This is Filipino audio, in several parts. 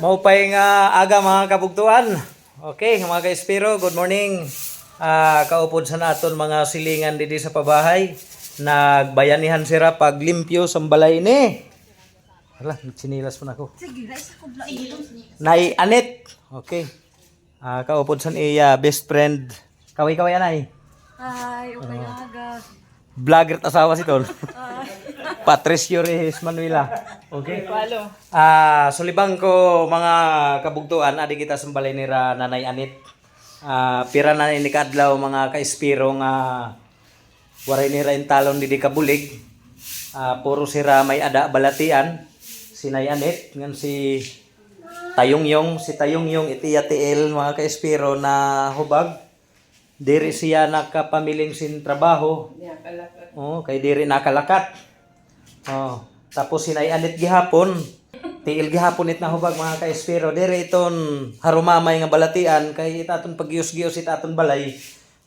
Maupay nga aga mga kabugtuan. Okay, mga ka-espiro, good morning. Kaupod sa naton mga silingan didi sa pabahay. Nagbayanihan sira pag limpyo sa balay ni. Hala, sinilas mo na ako. Nay Anet. Okay. Kaupod sa iya best friend. Kaway-kaway anay. Ay, okay aga. Vlogger asawa si Ton. Patricio Reyes Manuela. Okay. Palo. Sulibang ko mga kabugtuan, adi kita sa balay nira Nanay Anit. Pira na ni kadlaw mga ka-espiro nga waray nira in talon di kabulig. Puro sira may ada balatian. Si Nay Anit, ngan si Tayongyong, itiya tiil mga ka-espiro na hubag. Diri siya nakapamiling sin trabaho. Oh, kay diri nakalakat. Oh, tapos si Nay Anit gihapon. Tiil gihapon it na hubag mga ka-espiro. Diri iton harumamay nga balatian kay itaton pagyus-gyus itaton balay.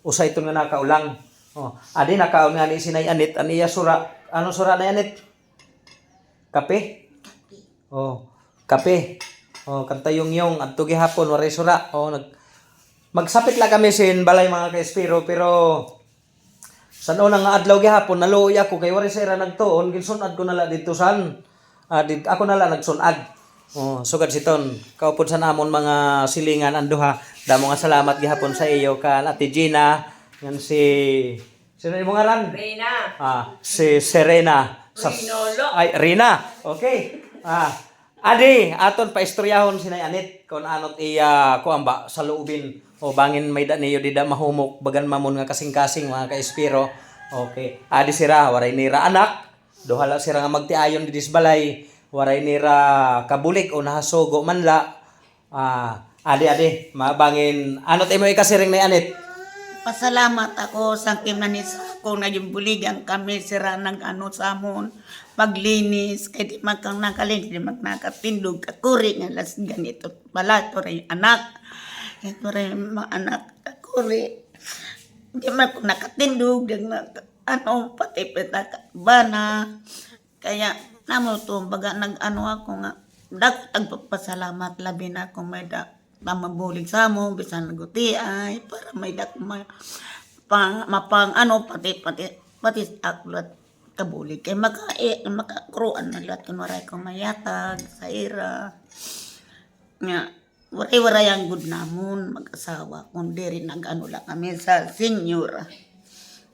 Usa iton nga nakaulang. Oh, adi nakaon nga ni si Nay Anit aniya sura. Ano sura Nay Anit? Kape? Oh, kape. Oh, kantayong adto gihapon waray sura. Oh, magsapit lang kami sin balay mga ka-espiro pero sa unang nga adlaw gihapon naluoy ako kay wari sa ira nagtuon ginsunad ko nala dito san ako nala nagsunad. Oh, sugad siton kaupod sa namon mga silingan anduha. Damo nga salamat gihapon sa iyo kan Ate Gina ngan si sino imong ngaran? Reyna. Si Serena. Rina. Okay. Adi, aton pa istoryahon si Nay Anit kung anot iya ko amba sa luubin o bangin may da niyo dida mahumok bagan mamon nga kasing-kasing mga ka-espiro. Okay. Adi sira waray nira anak, duhala sira nga magtiayon di disbalay, waray nira kabulik o nahasugo man la. Adi mabangin anot imo ikasiring Nay Anit. Pasalamat ako sa kimanis ko naging buligan kami sira nag sa amon paglinis kay di makang nakalinis di nakatindog kakuri nga las ganito pala to rin anak ito rin mga anak kakuri di man ko nakatindog ano pati bana kaya namo to baga ako nga nagpapasalamat labi na ako may mabulig sa mo bisan naguti ay para may mapang ano pati aklat kabulig kay makakruan na lahat kunwaray ko mayatag sa ira nga waray ang good namon mag-asawa kundi rin nag-ano lang kami sa senior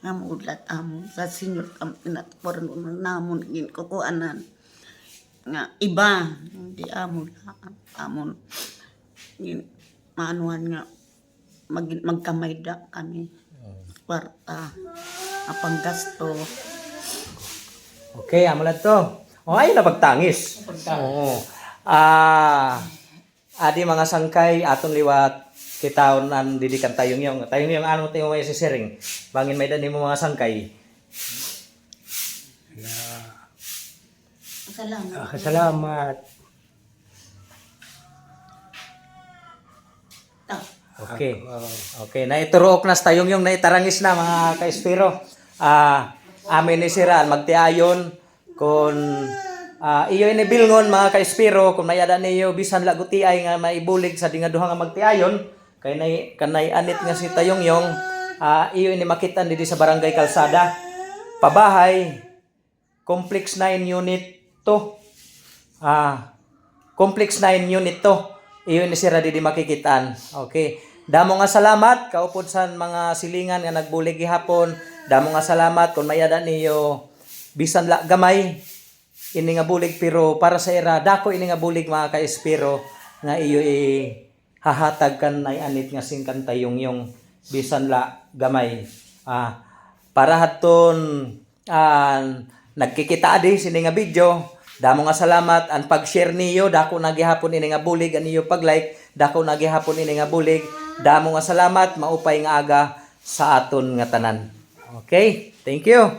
namudlat amon sa senior tinatpor namon kukuanan nga iba hindi amon maanuhan nga magkamayda kami kwarta apang gasto. Okay, amalad to. Oh, ay na pagtangis. Oo. Adi mga sangkay aton liwat kitaon an didikan tayong ano tayo may sisiring. Bangin may dani mo mga sangkay. Salamat. Okay. Okay, na ituruok na tayong naitarangis na mga ka-espiro. Amin ni Siran magtiayon kun iyo inibilngon mga ka-espiro kung mayada niyo bisan laguti ay nga maibulig sa dingaduha nga magtiayon kay kanay Anit nga si Tayongyong iyo ini makitan didi sa barangay Kalsada pabahay Complex 9 unit 2 Complex 9 unit 2 iyo ni sira didi makikitaan. Okay. Damo nga salamat kaupod sa mga silingan nga nagbulig gihapon. Damo nga salamat kung mayada niyo bisan la gamay ini nga bulig pero para sa ira dako ini nga bulig mga ka-espiro nga iyo hahatag kan Nay Anit nga singkan Tayongyong bisan la gamay. Para haton nagkikita adi sini nga video. Damo nga salamat ang pag-share niyo dako nagihapon ini nga bulig aniyo pag-like dako nagihapon ini nga bulig. Damo nga salamat maupay nga aga sa aton nga tanan. Okay? Thank you.